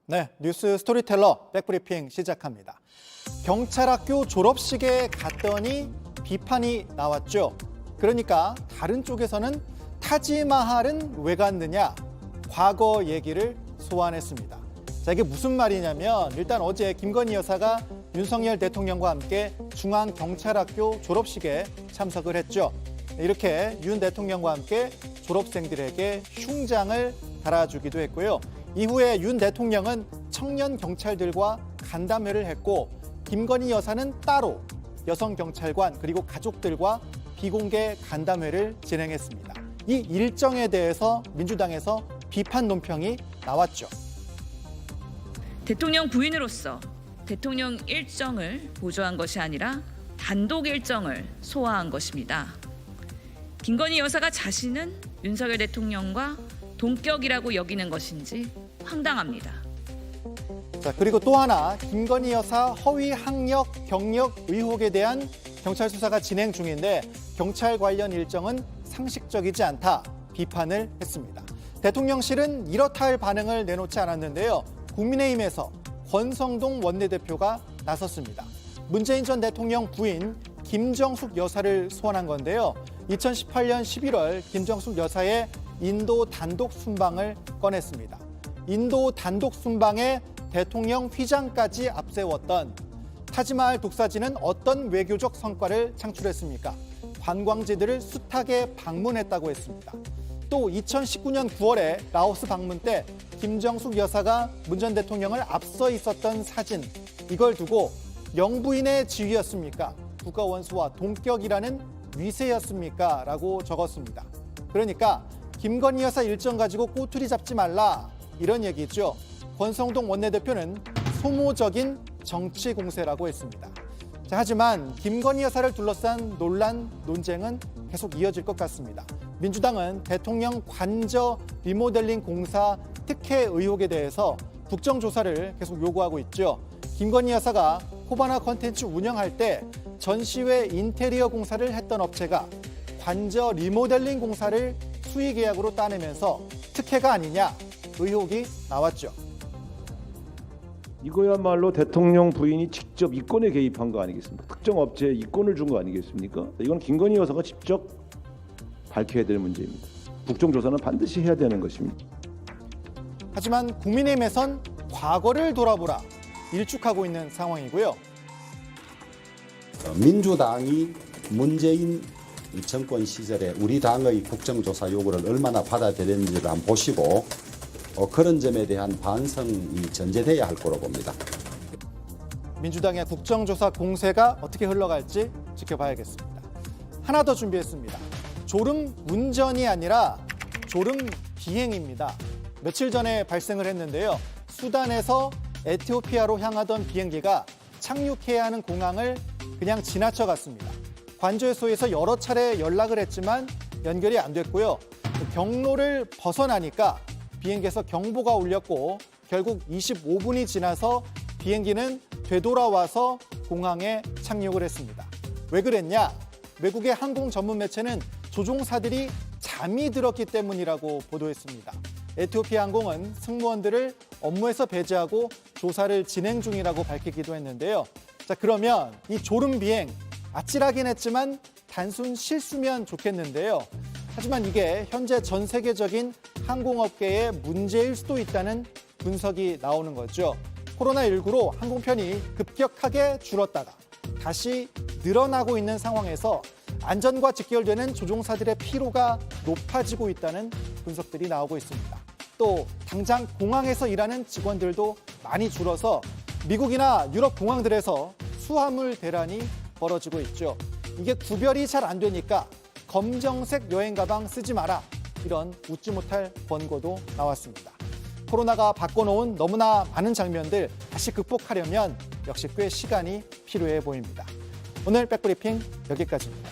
네, 뉴스 스토리텔러 백브리핑 시작합니다. 경찰학교 졸업식에 갔더니 비판이 나왔죠. 그러니까 다른 쪽에서는 타지마할은 왜 갔느냐? 과거 얘기를 소환했습니다. 자, 이게 무슨 말이냐면 일단 어제 김건희 여사가 윤석열 대통령과 함께 중앙경찰학교 졸업식에 참석을 했죠. 이렇게 윤 대통령과 함께 졸업생들에게 흉장을 달아주기도 했고요. 이후에 윤 대통령은 청년 경찰들과 간담회를 했고 김건희 여사는 따로 여성 경찰관 그리고 가족들과 비공개 간담회를 진행했습니다. 이 일정에 대해서 민주당에서 비판 논평이 나왔죠. 대통령 부인으로서 대통령 일정을 보조한 것이 아니라 단독 일정을 소화한 것입니다. 김건희 여사가 자신은 윤석열 대통령과 동격이라고 여기는 것인지 황당합니다. 자, 그리고 또 하나 김건희 여사 허위 학력, 경력 의혹에 대한 경찰 수사가 진행 중인데 경찰 관련 일정은 상식적이지 않다 비판을 했습니다. 대통령실은 이렇다 할 반응을 내놓지 않았는데요. 국민의힘에서 권성동 원내대표가 나섰습니다. 문재인 전 대통령 부인 김정숙 여사를 소환한 건데요. 2018년 11월 김정숙 여사의 인도 단독 순방을 꺼냈습니다. 인도 단독 순방에 대통령 휘장까지 앞세웠던 타지마할 독사진은 어떤 외교적 성과를 창출했습니까? 관광지들을 숱하게 방문했다고 했습니다. 또 2019년 9월에 라오스 방문 때 김정숙 여사가 문 전 대통령을 앞서 있었던 사진, 이걸 두고 영부인의 지위였습니까? 국가원수와 동격이라는 위세였습니까? 라고 적었습니다. 그러니까 김건희 여사 일정 가지고 꼬투리 잡지 말라 이런 얘기죠. 권성동 원내대표는 소모적인 정치 공세라고 했습니다. 자, 하지만 김건희 여사를 둘러싼 논란, 논쟁은 계속 이어질 것 같습니다. 민주당은 대통령 관저 리모델링 공사 특혜 의혹에 대해서 국정조사를 계속 요구하고 있죠. 김건희 여사가 코바나 컨텐츠 운영할 때 전시회 인테리어 공사를 했던 업체가 관저 리모델링 공사를 수의계약으로 따내면서 특혜가 아니냐 의혹이 나왔죠. 이거야말로 대통령 부인이 직접 이권에 개입한 거 아니겠습니까? 특정 업체에 이권을 준 거 아니겠습니까? 이건 김건희 여사가 직접 밝혀야 될 문제입니다. 국정조사는 반드시 해야 되는 것입니다. 하지만 국민의힘에선 과거를 돌아보라 일축하고 있는 상황이고요. 민주당이 문재인 정권 시절에 우리 당의 국정조사 요구를 얼마나 받아들였는지를 한번 보시고 그런 점에 대한 반성이 전제돼야 할 거로 봅니다. 민주당의 국정조사 공세가 어떻게 흘러갈지 지켜봐야겠습니다. 하나 더 준비했습니다. 졸음 운전이 아니라 졸음 비행입니다. 며칠 전에 발생을 했는데요. 수단에서 에티오피아로 향하던 비행기가 착륙해야 하는 공항을 그냥 지나쳐갔습니다. 관저소에서 여러 차례 연락을 했지만 연결이 안 됐고요. 경로를 벗어나니까 비행기에서 경보가 울렸고 결국 25분이 지나서 비행기는 되돌아와서 공항에 착륙을 했습니다. 왜 그랬냐? 외국의 항공 전문 매체는 조종사들이 잠이 들었기 때문이라고 보도했습니다. 에티오피아 항공은 승무원들을 업무에서 배제하고 조사를 진행 중이라고 밝히기도 했는데요. 자, 그러면 이 졸음 비행 아찔하긴 했지만 단순 실수면 좋겠는데요. 하지만 이게 현재 전 세계적인 항공업계의 문제일 수도 있다는 분석이 나오는 거죠. 코로나19로 항공편이 급격하게 줄었다가 다시 늘어나고 있는 상황에서 안전과 직결되는 조종사들의 피로가 높아지고 있다는 분석들이 나오고 있습니다. 또 당장 공항에서 일하는 직원들도 많이 줄어서 미국이나 유럽 공항들에서 수화물 대란이 벌어지고 있죠. 이게 구별이 잘 안 되니까 검정색 여행 가방 쓰지 마라. 이런 웃지 못할 권고도 나왔습니다. 코로나가 바꿔놓은 너무나 많은 장면들 다시 극복하려면 역시 꽤 시간이 필요해 보입니다. 오늘 백브리핑 여기까지입니다.